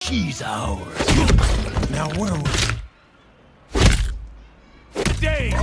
She's ours. Now where was... Dave!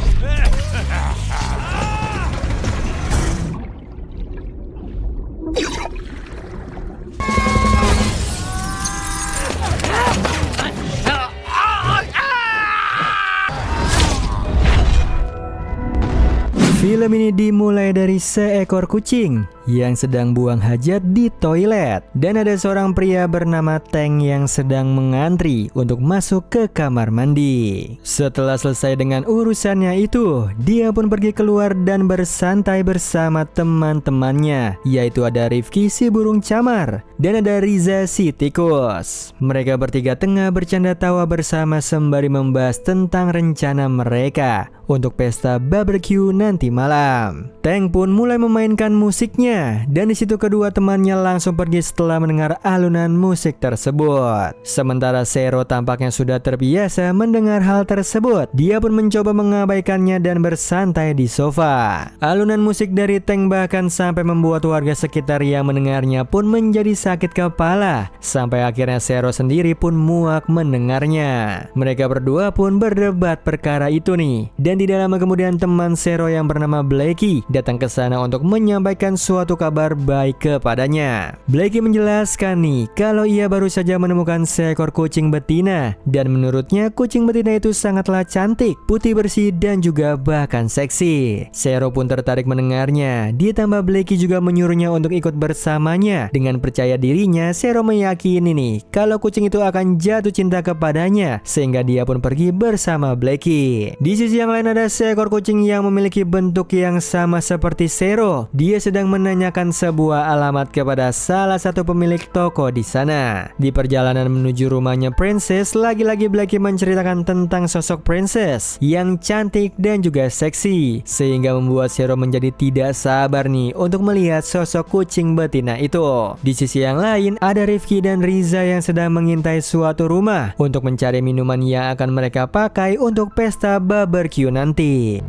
Film ini dimulai dari seekor kucing yang sedang buang hajat di toilet, dan ada seorang pria bernama Tank yang sedang mengantri untuk masuk ke kamar mandi. Setelah selesai dengan urusannya itu, dia pun pergi keluar dan bersantai bersama teman-temannya, yaitu ada Rifki si burung camar dan ada Riza si tikus. Mereka bertiga tengah bercanda tawa bersama sembari membahas tentang rencana mereka untuk pesta barbecue nanti malam. Tank pun mulai memainkan musiknya, dan di situ kedua temannya langsung pergi setelah mendengar alunan musik tersebut. Sementara Zero tampaknya sudah terbiasa mendengar hal tersebut. Dia pun mencoba mengabaikannya dan bersantai di sofa. Alunan musik dari Tank bahkan sampai membuat warga sekitar yang mendengarnya pun menjadi sakit kepala, sampai akhirnya Zero sendiri pun muak mendengarnya. Mereka berdua pun berdebat perkara itu nih, dan tidak lama kemudian teman Zero yang bernama Blackie datang ke sana untuk menyampaikan suatu kabar baik kepadanya. Blackie menjelaskan nih kalau ia baru saja menemukan seekor kucing betina, dan menurutnya kucing betina itu sangatlah cantik, putih bersih dan juga bahkan seksi. Zero pun tertarik mendengarnya. Ditambah Blackie juga menyuruhnya untuk ikut bersamanya. Dengan percaya dirinya, Zero meyakini nih kalau kucing itu akan jatuh cinta kepadanya, sehingga dia pun pergi bersama Blackie. Di sisi yang lain ada seekor kucing yang memiliki bentuk yang sama seperti Zero. Dia sedang menanyakan sebuah alamat kepada salah satu pemilik toko di sana. Di perjalanan menuju rumahnya Princess, lagi-lagi Blackie menceritakan tentang sosok Princess yang cantik dan juga seksi, sehingga membuat Zero menjadi tidak sabar nih untuk melihat sosok kucing betina itu. Di sisi yang lain ada Rifki dan Riza yang sedang mengintai suatu rumah untuk mencari minuman yang akan mereka pakai untuk pesta barbecue nanti.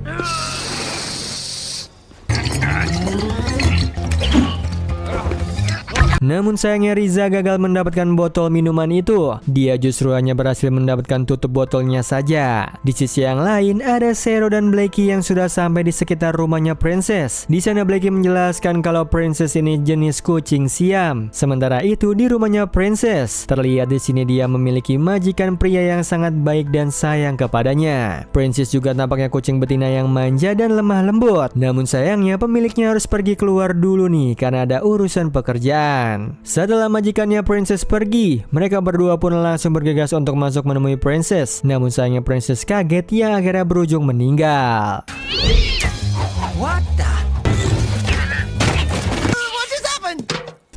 Namun sayangnya Riza gagal mendapatkan botol minuman itu. Dia justru hanya berhasil mendapatkan tutup botolnya saja. Di sisi yang lain ada Zero dan Blackie yang sudah sampai di sekitar rumahnya Princess. Di sana Blackie menjelaskan kalau Princess ini jenis kucing Siam. Sementara itu di rumahnya Princess terlihat di sini dia memiliki majikan pria yang sangat baik dan sayang kepadanya. Princess juga tampaknya kucing betina yang manja dan lemah lembut. Namun sayangnya pemiliknya harus pergi keluar dulu nih karena ada urusan pekerjaan. Setelah majikannya Princess pergi, mereka berdua pun langsung bergegas untuk masuk menemui Princess. Namun sayangnya Princess kaget yang akhirnya berujung meninggal. What the? What just happened?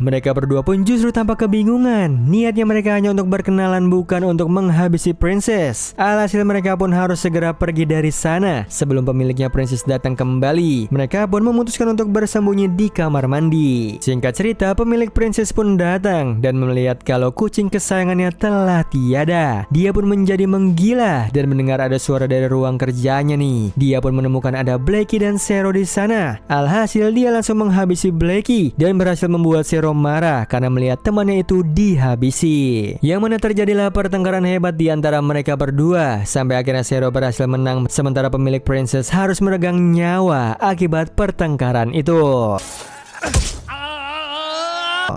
Mereka berdua pun justru tampak kebingungan. Niatnya mereka hanya untuk berkenalan, bukan untuk menghabisi Princess. Alhasil mereka pun harus segera pergi dari sana sebelum pemiliknya Princess datang kembali. Mereka pun memutuskan untuk bersembunyi di kamar mandi. Singkat cerita, pemilik Princess pun datang dan melihat kalau kucing kesayangannya telah tiada. Dia pun menjadi menggila dan mendengar ada suara dari ruang kerjanya nih. Dia pun menemukan ada Blackie dan Zero di sana. Alhasil dia langsung menghabisi Blackie dan berhasil membuat Zero marah karena melihat temannya itu dihabisi. Yang mana terjadilah pertengkaran hebat di antara mereka berdua, sampai akhirnya Zero berhasil menang, sementara pemilik Princess harus meregang nyawa akibat pertengkaran itu.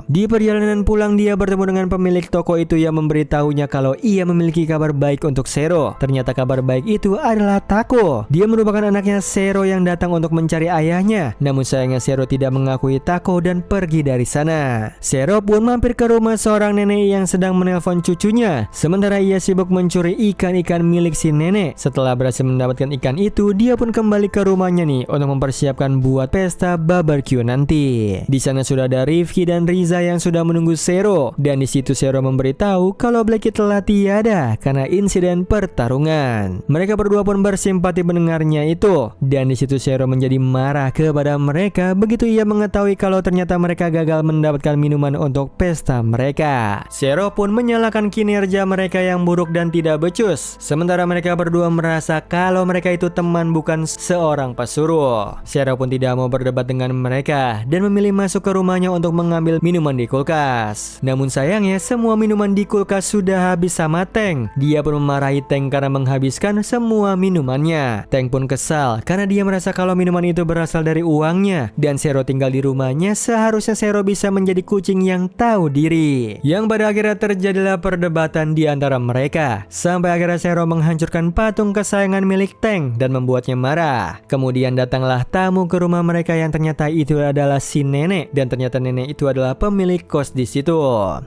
Di perjalanan pulang dia bertemu dengan pemilik toko itu yang memberitahunya kalau ia memiliki kabar baik untuk Zero. Ternyata kabar baik itu adalah Tako. Dia merupakan anaknya Zero yang datang untuk mencari ayahnya. Namun sayangnya Zero tidak mengakui Tako dan pergi dari sana. Zero pun mampir ke rumah seorang nenek yang sedang menelpon cucunya, sementara ia sibuk mencuri ikan-ikan milik si nenek. Setelah berhasil mendapatkan ikan itu, dia pun kembali ke rumahnya nih untuk mempersiapkan buat pesta barbecue nanti. Di sana sudah ada Rifki dan Riza yang sudah menunggu Zero, dan di situ Zero memberitahu kalau Blackie telah tiada karena insiden pertarungan. Mereka berdua pun bersimpati mendengarnya itu, dan di situ Zero menjadi marah kepada mereka begitu ia mengetahui kalau ternyata mereka gagal mendapatkan minuman untuk pesta mereka. Zero pun menyalahkan kinerja mereka yang buruk dan tidak becus, sementara mereka berdua merasa kalau mereka itu teman bukan seorang pesuruh. Zero pun tidak mau berdebat dengan mereka dan memilih masuk ke rumahnya untuk mengambil minuman minuman di kulkas. Namun sayangnya semua minuman di kulkas sudah habis sama Tank. Dia pun memarahi Tank karena menghabiskan semua minumannya. Tank pun kesal karena dia merasa kalau minuman itu berasal dari uangnya dan Zero tinggal di rumahnya. Seharusnya Zero bisa menjadi kucing yang tahu diri. Yang pada akhirnya terjadilah perdebatan di antara mereka sampai akhirnya Zero menghancurkan patung kesayangan milik Tank dan membuatnya marah. Kemudian datanglah tamu ke rumah mereka yang ternyata itu adalah si nenek, dan ternyata nenek itu adalah pemilik kos di situ.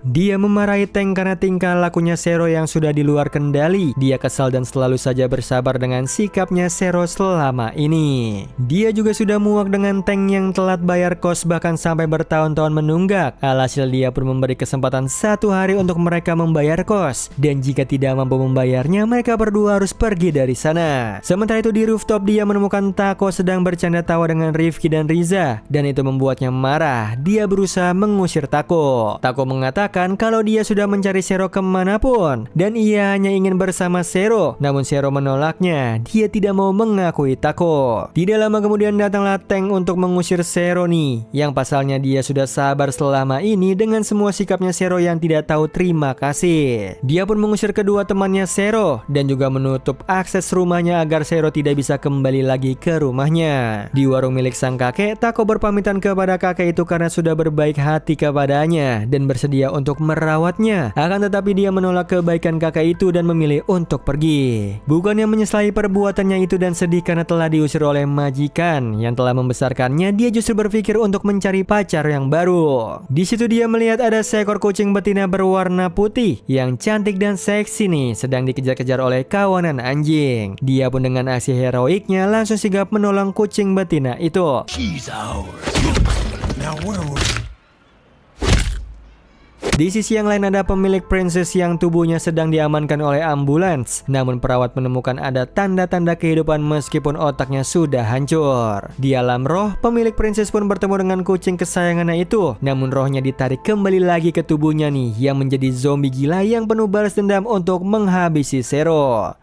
Dia memarahi Tank karena tingkah lakunya Zero yang sudah di luar kendali. Dia kesal dan selalu saja bersabar dengan sikapnya Zero selama ini. Dia juga sudah muak dengan Tank yang telat bayar kos bahkan sampai bertahun-tahun menunggak. Alhasil dia pun memberi kesempatan 1 hari untuk mereka membayar kos, dan jika tidak mampu membayarnya mereka berdua harus pergi dari sana. Sementara itu di rooftop dia menemukan Tako sedang bercanda tawa dengan Rifki dan Riza, dan itu membuatnya marah. Dia berusaha mengusir Tako. Tako mengatakan kalau dia sudah mencari Zero kemanapun dan ia hanya ingin bersama Zero. Namun Zero menolaknya. Dia tidak mau mengakui Tako. Tidak lama kemudian datanglah Tank untuk mengusir Zero nih, yang pasalnya dia sudah sabar selama ini dengan semua sikapnya Zero yang tidak tahu terima kasih. Dia pun mengusir kedua temannya Zero dan juga menutup akses rumahnya agar Zero tidak bisa kembali lagi ke rumahnya. Di warung milik sang kakek, Tako berpamitan kepada kakek itu karena sudah berbaik hati kepadanya dan bersedia untuk merawatnya. Akan tetapi dia menolak kebaikan kakek itu dan memilih untuk pergi. Bukannya menyesali perbuatannya itu dan sedih karena telah diusir oleh majikan yang telah membesarkannya, dia justru berpikir untuk mencari pacar yang baru. Di situ dia melihat ada seekor kucing betina berwarna putih yang cantik dan seksi nih sedang dikejar-kejar oleh kawanan anjing. Dia pun dengan aksi heroiknya langsung sigap menolong kucing betina itu. She's ours. Now where are we? Di sisi yang lain ada pemilik princess yang tubuhnya sedang diamankan oleh ambulans. Namun perawat menemukan ada tanda-tanda kehidupan meskipun otaknya sudah hancur. Di alam roh, pemilik princess pun bertemu dengan kucing kesayangannya itu. Namun rohnya ditarik kembali lagi ke tubuhnya nih, yang menjadi zombie gila yang penuh balas dendam untuk menghabisi Zero.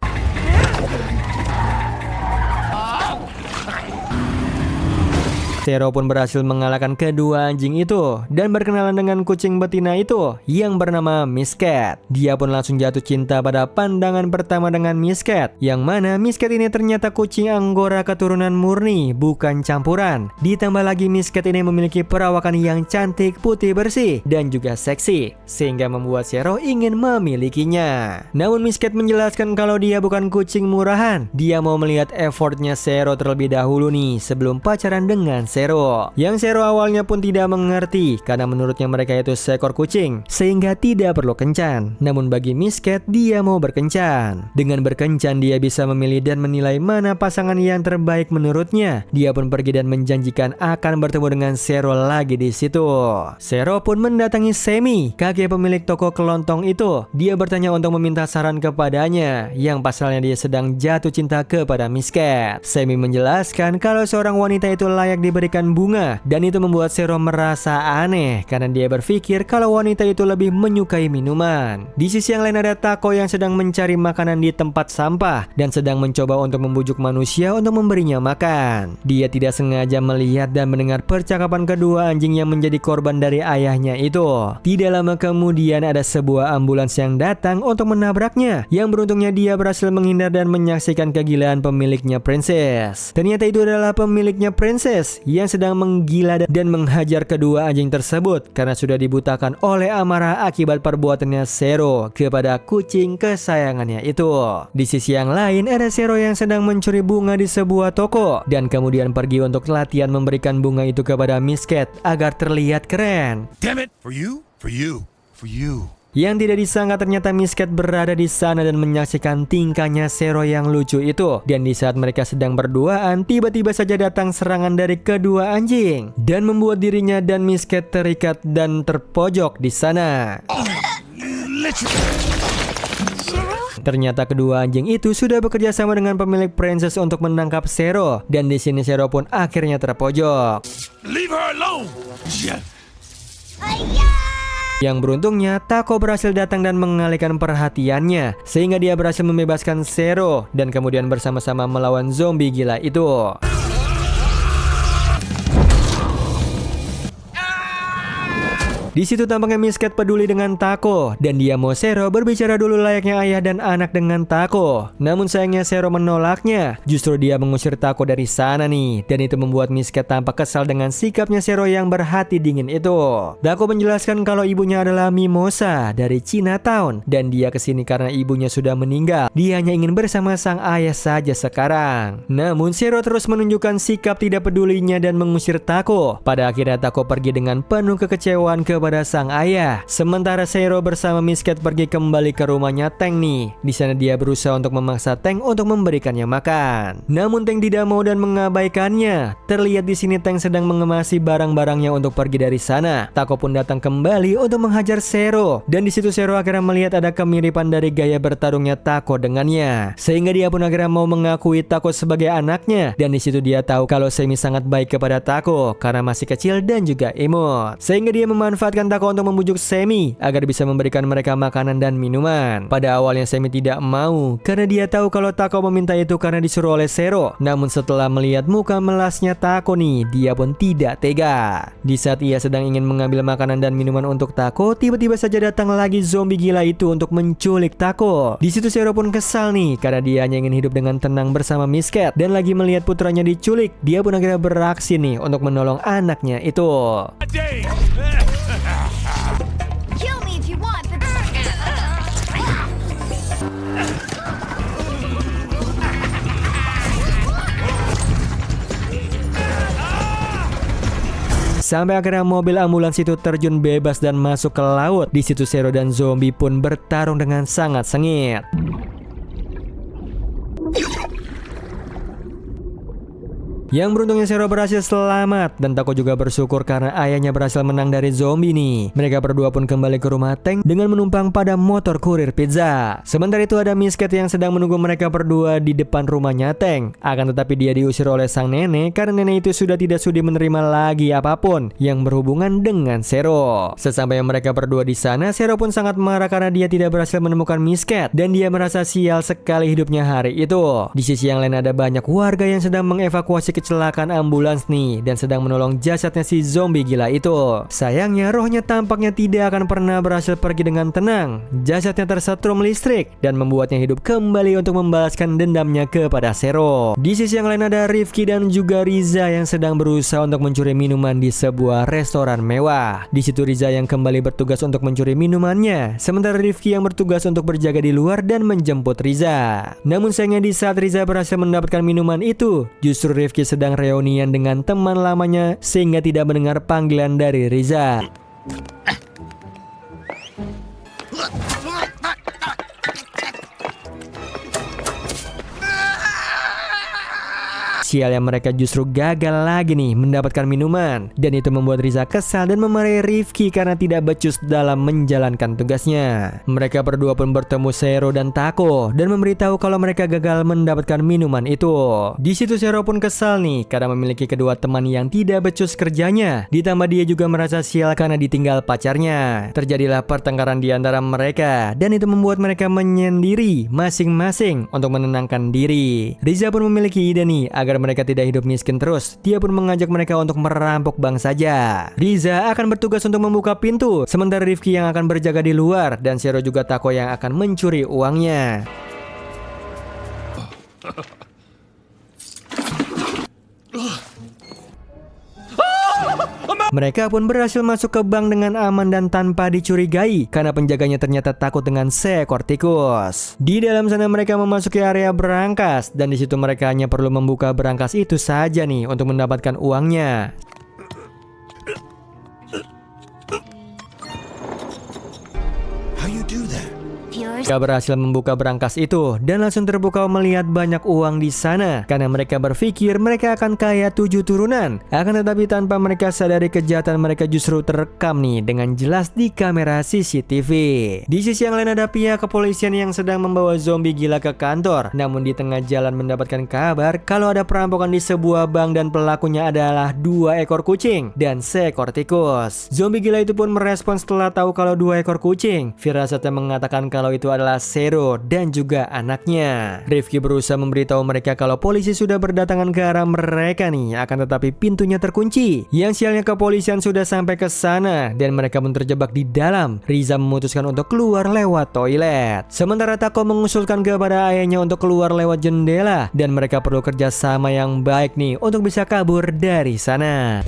Zero pun berhasil mengalahkan kedua anjing itu dan berkenalan dengan kucing betina itu yang bernama Miss Cat. Dia pun langsung jatuh cinta pada pandangan pertama dengan Miss Cat, yang mana Miss Cat ini ternyata kucing Anggora keturunan murni, bukan campuran. Ditambah lagi Miss Cat ini memiliki perawakan yang cantik, putih bersih, dan juga seksi, sehingga membuat Zero ingin memilikinya. Namun Miss Cat menjelaskan kalau dia bukan kucing murahan. Dia mau melihat effortnya Zero terlebih dahulu nih sebelum pacaran dengan Zero. Yang Zero awalnya pun tidak mengerti karena menurutnya mereka itu seekor kucing sehingga tidak perlu kencan. Namun bagi Miss Cat dia mau berkencan. Dengan berkencan dia bisa memilih dan menilai mana pasangan yang terbaik menurutnya. Dia pun pergi dan menjanjikan akan bertemu dengan Zero lagi di situ. Zero pun mendatangi Semi, kakek pemilik toko kelontong itu. Dia bertanya untuk meminta saran kepadanya, yang pasalnya dia sedang jatuh cinta kepada Miss Cat. Semi menjelaskan kalau seorang wanita itu layak diberikan bunga, dan itu membuat Zero merasa aneh karena dia berpikir kalau wanita itu lebih menyukai minuman. Di sisi yang lain ada Tako yang sedang mencari makanan di tempat sampah dan sedang mencoba untuk membujuk manusia untuk memberinya makan. Dia tidak sengaja melihat dan mendengar percakapan kedua anjing yang menjadi korban dari ayahnya itu. Tidak lama kemudian ada sebuah ambulans yang datang untuk menabraknya, yang beruntungnya dia berhasil menghindar dan menyaksikan kegilaan pemiliknya Princess. Ternyata itu adalah pemiliknya Princess yang sedang menggila dan menghajar kedua anjing tersebut karena sudah dibutakan oleh amarah akibat perbuatannya Zero kepada kucing kesayangannya itu. Di sisi yang lain ada Zero yang sedang mencuri bunga di sebuah toko dan kemudian pergi untuk latihan memberikan bunga itu kepada Miss Cat agar terlihat keren. Damn it! For you, for you, for you. Yang tidak disangka ternyata Miss Cat berada di sana dan menyaksikan tingkahnya Zero yang lucu itu. Dan di saat mereka sedang berduaan, tiba-tiba saja datang serangan dari kedua anjing dan membuat dirinya dan Miss Cat terikat dan terpojok di sana. Ternyata kedua anjing itu sudah bekerja sama dengan pemilik Princess untuk menangkap Zero, dan di sini Zero pun akhirnya terpojok. Leave her alone! Yeah. Yang beruntungnya Tako berhasil datang dan mengalihkan perhatiannya sehingga dia berhasil membebaskan Zero dan kemudian bersama-sama melawan zombie gila itu. Di situ tampaknya Miss Cat peduli dengan Tako dan dia mau Zero berbicara dulu layaknya ayah dan anak dengan Tako. Namun sayangnya Zero menolaknya. Justru dia mengusir Tako dari sana nih, dan itu membuat Miss Cat tampak kesal dengan sikapnya Zero yang berhati dingin itu. Tako menjelaskan kalau ibunya adalah Mimosa dari Chinatown dan dia kesini karena ibunya sudah meninggal. Dia hanya ingin bersama sang ayah saja sekarang. Namun Zero terus menunjukkan sikap tidak pedulinya dan mengusir Tako. Pada akhirnya Tako pergi dengan penuh kekecewaan kepada sang ayah. Sementara Zero bersama Miss Cat pergi kembali ke rumahnya Tank nih. Di sana dia berusaha untuk memaksa Tank untuk memberikannya makan. Namun Tank tidak mau dan mengabaikannya. Terlihat di sini Tank sedang mengemasi barang-barangnya untuk pergi dari sana. Tako pun datang kembali untuk menghajar Zero. Dan di situ Zero akhirnya melihat ada kemiripan dari gaya bertarungnya Tako dengannya. Sehingga dia pun akhirnya mau mengakui Tako sebagai anaknya. Dan di situ dia tahu kalau Semi sangat baik kepada Tako karena masih kecil dan juga imut. Sehingga dia memanfaatkan Tako untuk membujuk Semi agar bisa memberikan mereka makanan dan minuman. Pada awalnya Semi tidak mau karena dia tahu kalau Tako meminta itu karena disuruh oleh Zero. Namun setelah melihat muka melasnya Tako nih, dia pun tidak tega. Di saat ia sedang ingin mengambil makanan dan minuman untuk Tako, tiba-tiba saja datang lagi zombie gila itu untuk menculik Tako. Di situ Zero pun kesal nih karena dia hanya ingin hidup dengan tenang bersama Miss Cat dan lagi melihat putranya diculik. Dia pun akhirnya beraksi nih untuk menolong anaknya itu. Dang. Kill me if you want, but Sampai akhirnya mobil ambulans itu terjun bebas dan masuk ke laut. Di situ Zero dan zombie pun bertarung dengan sangat sengit. Yang beruntungnya Zero berhasil selamat dan Tako juga bersyukur karena ayahnya berhasil menang dari zombie nih. Mereka berdua pun kembali ke rumah Tank dengan menumpang pada motor kurir pizza. Sementara itu ada Miss Cat yang sedang menunggu mereka berdua di depan rumahnya Tank. Akan tetapi dia diusir oleh sang nenek karena nenek itu sudah tidak sudi menerima lagi apapun yang berhubungan dengan Zero. Sesampainya mereka berdua di sana, Zero pun sangat marah karena dia tidak berhasil menemukan Miss Cat dan dia merasa sial sekali hidupnya hari itu. Di sisi yang lain ada banyak warga yang sedang mengevakuasi kecelakaan ambulans nih dan sedang menolong jasadnya si zombie gila itu. Sayangnya rohnya tampaknya tidak akan pernah berhasil pergi dengan tenang. Jasadnya tersetrum listrik dan membuatnya hidup kembali untuk membalaskan dendamnya kepada Zero. Di sisi yang lain ada Rifki dan juga Riza yang sedang berusaha untuk mencuri minuman di sebuah restoran mewah. Di situ Riza yang kembali bertugas untuk mencuri minumannya, sementara Rifki yang bertugas untuk berjaga di luar dan menjemput Riza. Namun sayangnya di saat Riza berhasil mendapatkan minuman itu, justru Rifki sedang reunian dengan teman lamanya sehingga tidak mendengar panggilan dari Riza. Sialnya mereka justru gagal lagi nih mendapatkan minuman dan itu membuat Riza kesal dan memarahi Rifki karena tidak becus dalam menjalankan tugasnya. Mereka berdua pun bertemu Zero dan Tako dan memberitahu kalau mereka gagal mendapatkan minuman itu. Di situ Zero pun kesal nih karena memiliki kedua teman yang tidak becus kerjanya. Ditambah dia juga merasa sial karena ditinggal pacarnya. Terjadilah pertengkaran di antara mereka dan itu membuat mereka menyendiri masing-masing untuk menenangkan diri. Riza pun memiliki ide nih agar mereka tidak hidup miskin terus. Dia pun mengajak mereka untuk merampok bank saja. Riza akan bertugas untuk membuka pintu, sementara Rifki yang akan berjaga di luar dan Zero juga Tako yang akan mencuri uangnya. Mereka pun berhasil masuk ke bank dengan aman dan tanpa dicurigai karena penjaganya ternyata takut dengan seekor tikus. Di dalam sana mereka memasuki area berangkas dan di situ mereka hanya perlu membuka berangkas itu saja nih untuk mendapatkan uangnya. How you do that? yours. Mereka berhasil membuka berangkas itu dan langsung terpukau melihat banyak uang di sana karena mereka berpikir mereka akan kaya 7 turunan. Akan tetapi tanpa mereka sadari kejahatan mereka justru terekam nih dengan jelas di kamera CCTV. Di sisi yang lain ada pihak kepolisian yang sedang membawa zombie gila ke kantor. Namun di tengah jalan mendapatkan kabar kalau ada perampokan di sebuah bank dan pelakunya adalah 2 ekor kucing dan seekor tikus. Zombie gila itu pun merespons setelah tahu kalau 2 ekor kucing. Firasatnya mengatakan kalau kalau itu adalah Zero dan juga anaknya. Rifki berusaha memberitahu mereka kalau polisi sudah berdatangan ke arah mereka nih, akan tetapi pintunya terkunci. Yang sialnya kepolisian sudah sampai ke sana dan mereka pun terjebak di dalam. Riza memutuskan untuk keluar lewat toilet. Sementara Tako mengusulkan kepada ayahnya untuk keluar lewat jendela dan mereka perlu kerjasama yang baik nih untuk bisa kabur dari sana.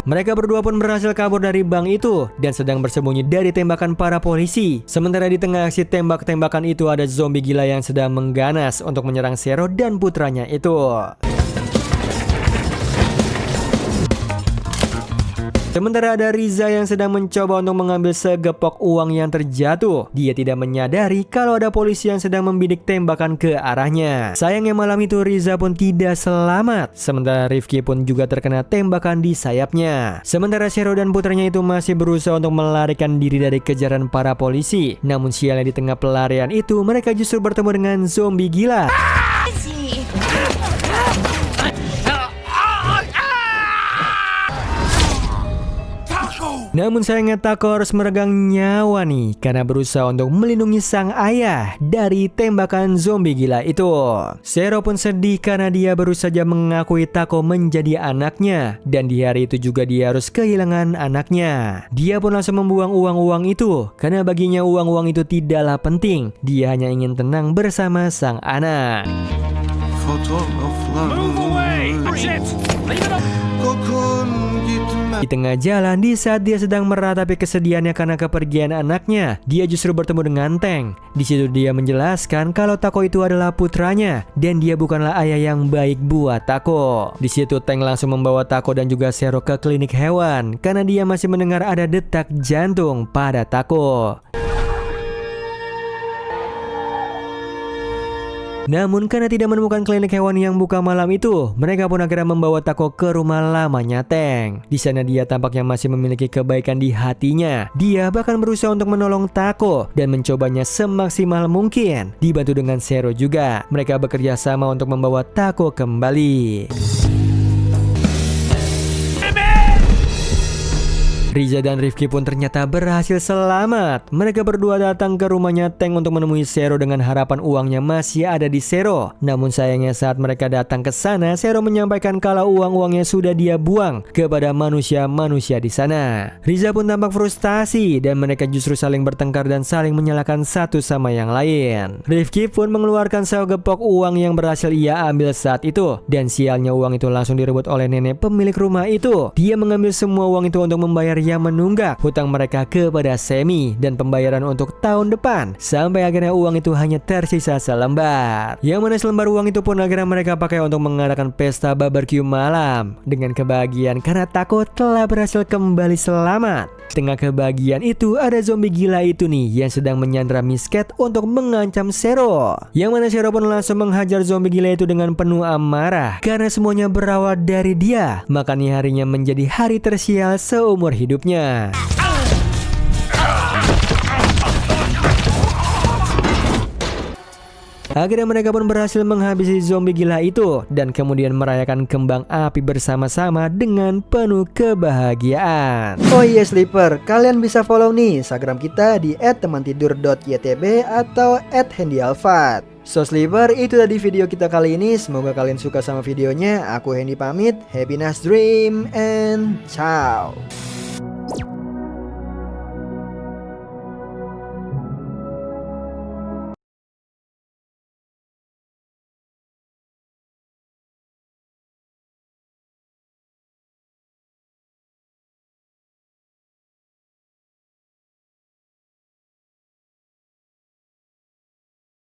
Mereka berdua pun berhasil kabur dari bank itu dan sedang bersembunyi dari tembakan para polisi. Sementara di tengah aksi tembak-tembakan itu ada zombie gila yang sedang mengganas untuk menyerang Zero dan putranya itu. Sementara ada Riza yang sedang mencoba untuk mengambil segepok uang yang terjatuh. Dia tidak menyadari kalau ada polisi yang sedang membidik tembakan ke arahnya. Sayangnya malam itu Riza pun tidak selamat. Sementara Rifki pun juga terkena tembakan di sayapnya. Sementara Zero dan putranya itu masih berusaha untuk melarikan diri dari kejaran para polisi. Namun sialnya di tengah pelarian itu mereka justru bertemu dengan zombie gila. Is he? Namun sayangnya Tako harus meregang nyawa nih karena berusaha untuk melindungi sang ayah dari tembakan zombie gila itu. Zero pun sedih karena dia baru saja mengakui Tako menjadi anaknya dan di hari itu juga dia harus kehilangan anaknya. Dia pun langsung membuang uang-uang itu karena baginya uang-uang itu tidaklah penting. Dia hanya ingin tenang bersama sang anak. Move away! That's it! Leave it up! Di tengah jalan, di saat dia sedang meratapi kesedihannya karena kepergian anaknya, dia justru bertemu dengan Teng. Di situ dia menjelaskan kalau Tako itu adalah putranya dan dia bukanlah ayah yang baik buat Tako. Di situ Teng langsung membawa Tako dan juga Zero ke klinik hewan karena dia masih mendengar ada detak jantung pada Tako. Namun karena tidak menemukan klinik hewan yang buka malam itu, mereka pun akhirnya membawa Tako ke rumah lamanya Teng. Di sana dia tampaknya masih memiliki kebaikan di hatinya. Dia bahkan berusaha untuk menolong Tako dan mencobanya semaksimal mungkin. Dibantu dengan Zero juga. Mereka bekerja sama untuk membawa Tako kembali. Riza dan Rifki pun ternyata berhasil selamat. Mereka berdua datang ke rumahnya Teng untuk menemui Zero dengan harapan uangnya masih ada di Zero. Namun sayangnya saat mereka datang ke sana, Zero menyampaikan kalau uang-uangnya sudah dia buang kepada manusia-manusia di sana. Riza pun tampak frustasi dan mereka justru saling bertengkar dan saling menyalahkan satu sama yang lain. Rifki pun mengeluarkan segepok uang yang berhasil ia ambil saat itu dan sialnya uang itu langsung direbut oleh nenek pemilik rumah itu. Dia mengambil semua uang itu untuk membayar yang menunggak hutang mereka kepada Semi dan pembayaran untuk tahun depan sampai akhirnya uang itu hanya tersisa selembar. Yang mana selembar uang itu pun akhirnya mereka pakai untuk mengadakan pesta barbecue malam dengan kebahagiaan karena Tako telah berhasil kembali selamat. Tengah kebahagiaan itu ada zombie gila itu nih yang sedang menyandra misket untuk mengancam Zero. Yang mana Zero pun langsung menghajar zombie gila itu dengan penuh amarah karena semuanya berawal dari dia. Makanya harinya menjadi hari tersial seumur hidupnya. Akhirnya mereka pun berhasil menghabisi zombie gila itu dan kemudian merayakan kembang api bersama-sama dengan penuh kebahagiaan. Oh iya Sleeper, kalian bisa follow nih Instagram kita di @temantidur.ytb atau @handyalfat. So Sleeper, itu tadi video kita kali ini. Semoga kalian suka sama videonya. Aku Hendy pamit. Happy nice dream and ciao.